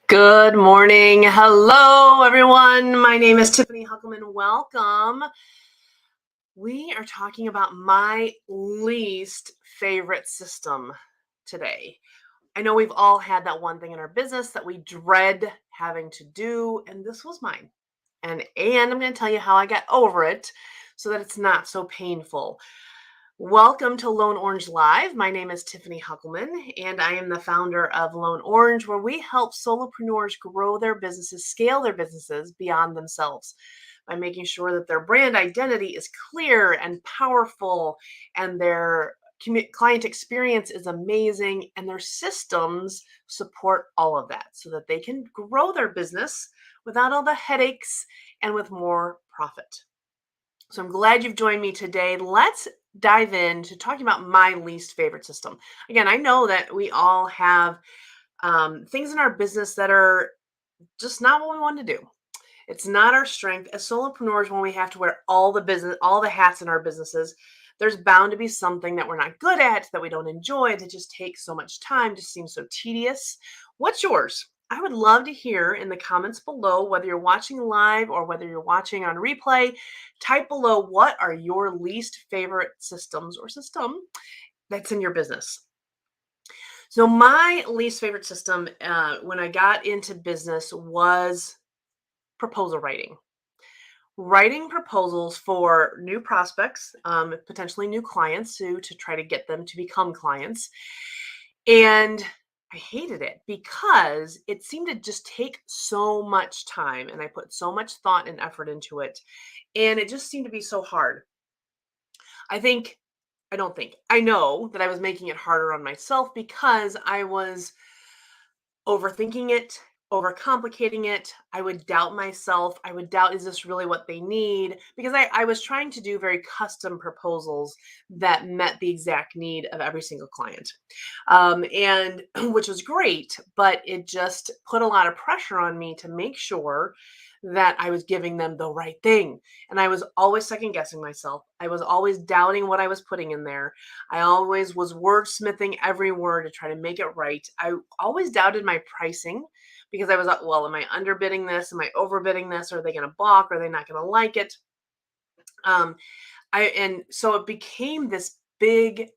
Good morning. Hello, everyone. My name is Tiffany Huckelman. Welcome. We are talking about my least favorite system today. I know we've all had that one thing in our business that we dread having to do, and this was mine. And I'm going to tell you how I got over it so that it's not so painful. Welcome to Lone Orange Live. My name is Tiffany Huckelman, and I am the founder of Lone Orange, where we help solopreneurs grow their businesses, scale their businesses beyond themselves by making sure that their brand identity is clear and powerful, and their client experience is amazing, and their systems support all of that so that they can grow their business without all the headaches and with more profit. So I'm glad you've joined me today. Let's dive into talking about my least favorite system. Again, I know that we all have things in our business that are just not what we want to do. It's not our strength as solopreneurs. When we have to wear all the hats in our businesses, there's bound to be something that we're not good at, that we don't enjoy, that just takes so much time, just seems so tedious. What's yours? I would love to hear in the comments below, whether you're watching live or whether you're watching on replay. Type below, what are your least favorite systems or system that's in your business? So my least favorite system when I got into business was proposal writing. Writing proposals for new prospects, potentially new clients, to try to get them to become clients. And I hated it because it seemed to just take so much time, and I put so much thought and effort into it, and it just seemed to be so hard. I know that I was making it harder on myself because I was overthinking it, overcomplicating it. I would doubt myself. I would doubt, is this really what they need? Because I was trying to do very custom proposals that met the exact need of every single client. And which was great, but it just put a lot of pressure on me to make sure that I was giving them the right thing. And I was always second guessing myself. I was always doubting what I was putting in there. I always was wordsmithing every word to try to make it right. I always doubted my pricing because I was, well, am I underbidding this? Am I overbidding this? Are they going to balk? Are they not going to like it? And so it became this big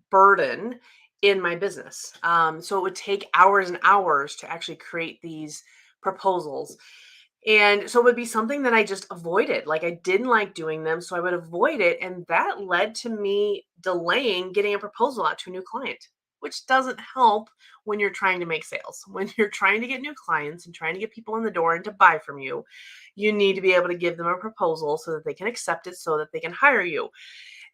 burden in my business. So it would take hours and hours to actually create these proposals. And so it would be something that I just avoided. Like, I didn't like doing them, so I would avoid it. And that led to me delaying getting a proposal out to a new client, which doesn't help when you're trying to make sales. When you're trying to get new clients and trying to get people in the door and to buy from you, you need to be able to give them a proposal so that they can accept it, so that they can hire you.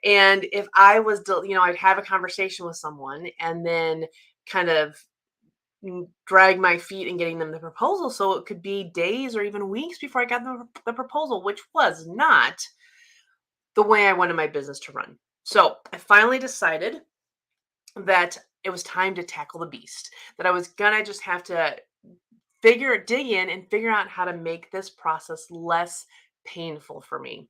And if I was, I'd have a conversation with someone and then kind of drag my feet in getting them the proposal. So it could be days or even weeks before I got the proposal, which was not the way I wanted my business to run. So I finally decided that it was time to tackle the beast, that I was gonna just have to dig in and figure out how to make this process less painful for me.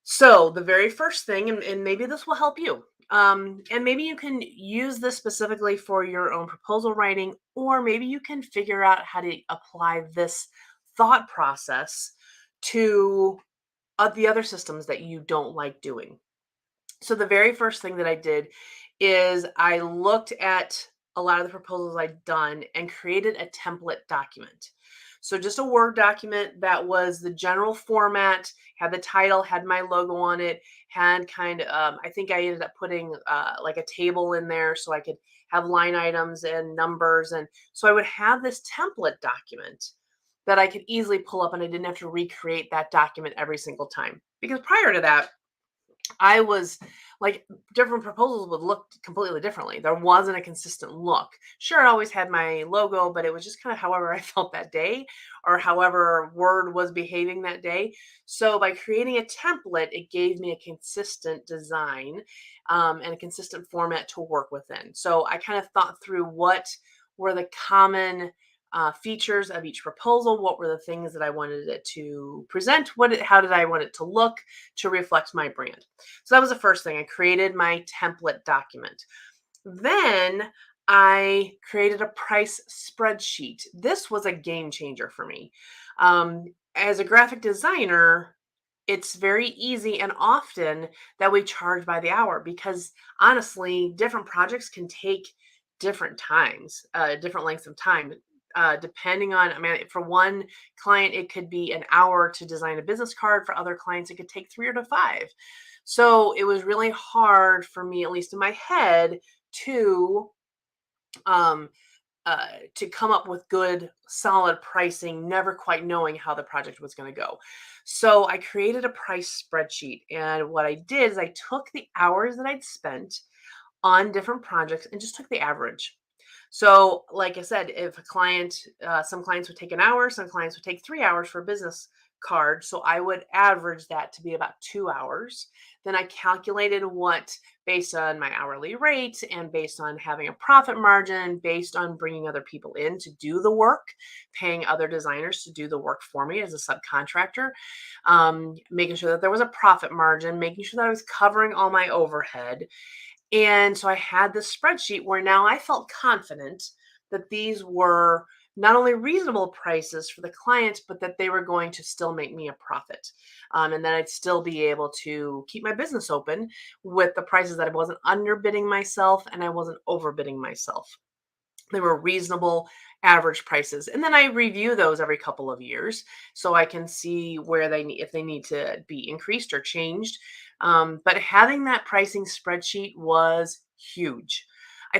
So the very first thing, and maybe this will help you, and maybe you can use this specifically for your own proposal writing, or maybe you can figure out how to apply this thought process to the other systems that you don't like doing. So the very first thing that I did is I looked at a lot of the proposals I'd done and created a template document. So just a Word document that was the general format, had the title, had my logo on it, had I think I ended up putting like a table in there so I could have line items and numbers. And so I would have this template document that I could easily pull up, and I didn't have to recreate that document every single time. Because prior to that, I was like, different proposals would look completely differently. There wasn't a consistent look. Sure, I always had my logo, but it was just kind of however I felt that day or however Word was behaving that day. So by creating a template, it gave me a consistent design and a consistent format to work within. So I kind of thought through what were the common features of each proposal. What were the things that I wanted it to present? How did I want it to look to reflect my brand? So that was the first thing. I created my template document. Then I created a price spreadsheet. This was a game changer for me. As a graphic designer, it's very easy and often that we charge by the hour because honestly, different projects can take different times, different lengths of time. Depending on, I mean, for one client, it could be an hour to design a business card. For other clients, it could take 3 or 5. So it was really hard for me, at least in my head, to um, to come up with good, solid pricing, never quite knowing how the project was going to go. So I created a price spreadsheet. And what I did is I took the hours that I'd spent on different projects and just took the average. So, like I said, if a client, some clients would take an hour, some clients would take 3 hours for a business card. So I would average that to be about 2 hours. Then I calculated what, based on my hourly rate and based on having a profit margin, based on bringing other people in to do the work, paying other designers to do the work for me as a subcontractor, making sure that there was a profit margin, making sure that I was covering all my overhead, and so I had this spreadsheet where now I felt confident that these were not only reasonable prices for the client, but that they were going to still make me a profit. And that I'd still be able to keep my business open with the prices that I wasn't underbidding myself and I wasn't overbidding myself. They were reasonable average prices. And then I review those every couple of years so I can see where they need, if they need to be increased or changed. But having that pricing spreadsheet was huge. I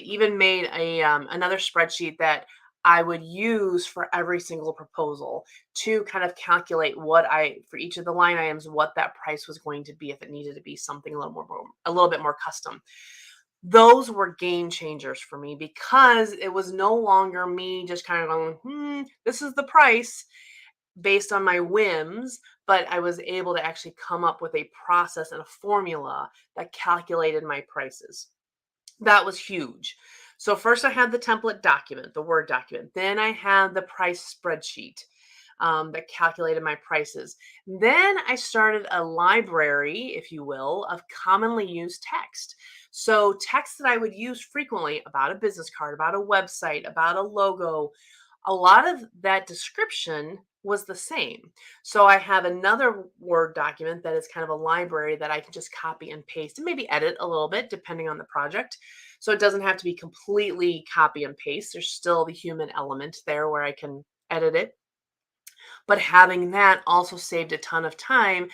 even made a another spreadsheet that I would use for every single proposal to kind of calculate what I, for each of the line items, what that price was going to be if it needed to be something a little bit more custom. Those were game changers for me because it was no longer me just kind of going, this is the price based on my whims, but I was able to actually come up with a process and a formula that calculated my prices. That was huge. So first I had the template document, the Word document. Then I had the price spreadsheet that calculated my prices. Then I started a library, if you will, of commonly used text. So text that I would use frequently about a business card, about a website, about a logo, a lot of that description was the same. So I have another Word document that is kind of a library that I can just copy and paste and maybe edit a little bit depending on the project. So it doesn't have to be completely copy and paste. There's still the human element there where I can edit it. But having that also saved a ton of time,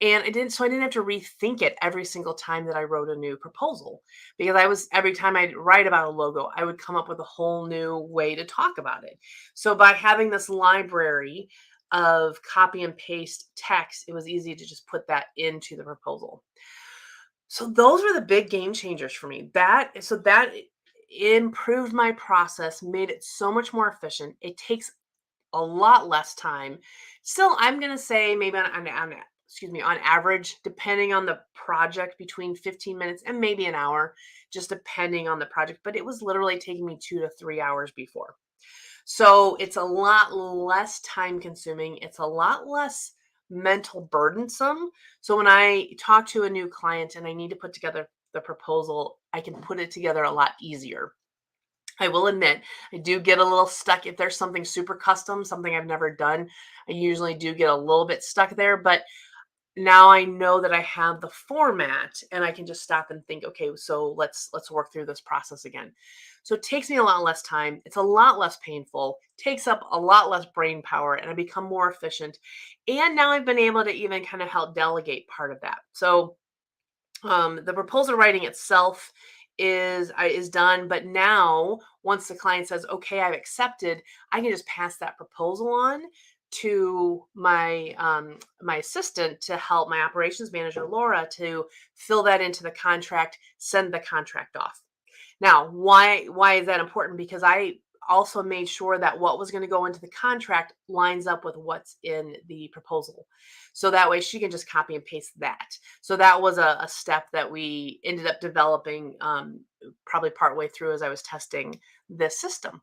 and I didn't have to rethink it every single time that I wrote a new proposal, because every time I'd write about a logo, I would come up with a whole new way to talk about it. So by having this library of copy and paste text, it was easy to just put that into the proposal. So those were the big game changers for me. That improved my process, made it so much more efficient. It takes a lot less time. Still, I'm gonna say maybe on average, depending on the project, between 15 minutes and maybe an hour, just depending on the project. But it was literally taking me 2 to 3 hours before. So it's a lot less time consuming. It's a lot less mental burdensome. So when I talk to a new client and I need to put together the proposal, I can put it together a lot easier. I will admit, I do get a little stuck if there's something super custom, something I've never done. I usually do get a little bit stuck there, but now I know that I have the format and I can just stop and think, okay, so let's work through this process again. So it takes me a lot less time. It's a lot less painful, takes up a lot less brain power, and I become more efficient. And now I've been able to even kind of help delegate part of that. So the proposal writing itself is done, but now once the client says, okay, I've accepted, I can just pass that proposal on to my assistant to help my operations manager Laura to fill that into the contract, send the contract off. Now, why is that important? Because I also made sure that what was going to go into the contract lines up with what's in the proposal. So that way she can just copy and paste that. So that was a step that we ended up developing probably partway through as I was testing this system.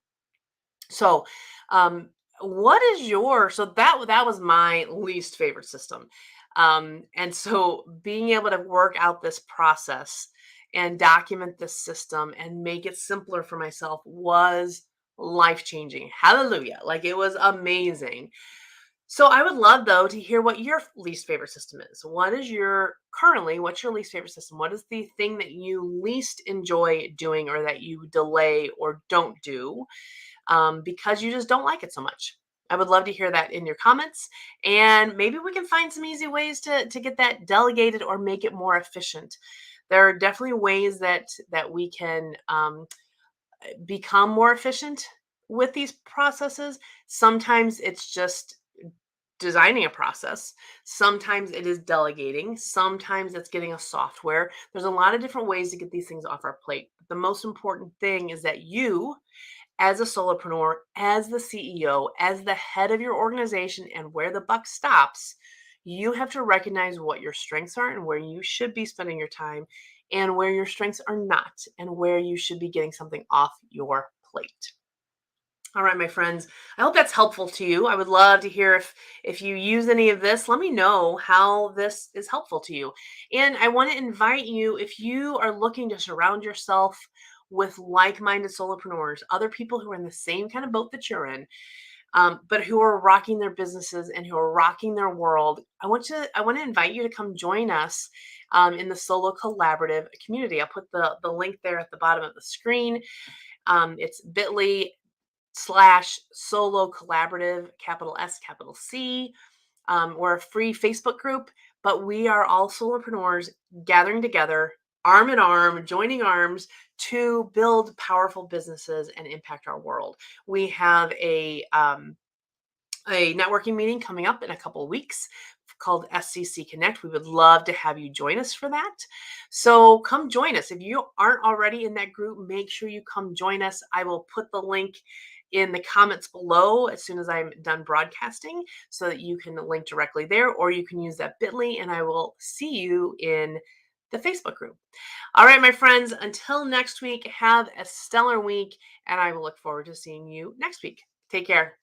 So what is your, so that was my least favorite system. And so being able to work out this process and document this system and make it simpler for myself was life changing. Hallelujah. Like it was amazing. So I would love though to hear what your least favorite system is. What's your least favorite system? What is the thing that you least enjoy doing or that you delay or don't do because you just don't like it so much? I would love to hear that in your comments, and maybe we can find some easy ways to get that delegated or make it more efficient. There are definitely ways that we can become more efficient with these processes. Sometimes it's just designing a process. Sometimes it is delegating. Sometimes it's getting a software. There's a lot of different ways to get these things off our plate. The most important thing is that you, as a solopreneur, as the CEO, as the head of your organization, and where the buck stops, you have to recognize what your strengths are and where you should be spending your time, and where your strengths are not, and where you should be getting something off your plate. All right, my friends. I hope that's helpful to you. I would love to hear if you use any of this. Let me know how this is helpful to you. And I want to invite you, if you are looking to surround yourself with like-minded solopreneurs, other people who are in the same kind of boat that you're in, but who are rocking their businesses and who are rocking their world. I want to invite you to come join us in the Solo Collaborative community. I'll put the link there at the bottom of the screen. It's bit.ly/solo collaborative, capital S, capital C. We're a free Facebook group, but we are all solopreneurs gathering together, arm in arm, joining arms to build powerful businesses and impact our world. We have a networking meeting coming up in a couple of weeks called SCC Connect. We would love to have you join us for that. So come join us. If you aren't already in that group, make sure you come join us. I will put the link in the comments below as soon as I'm done broadcasting so that you can link directly there, or you can use that bit.ly, and I will see you in the Facebook group. All right, my friends, until next week, have a stellar week, and I will look forward to seeing you next week. Take care.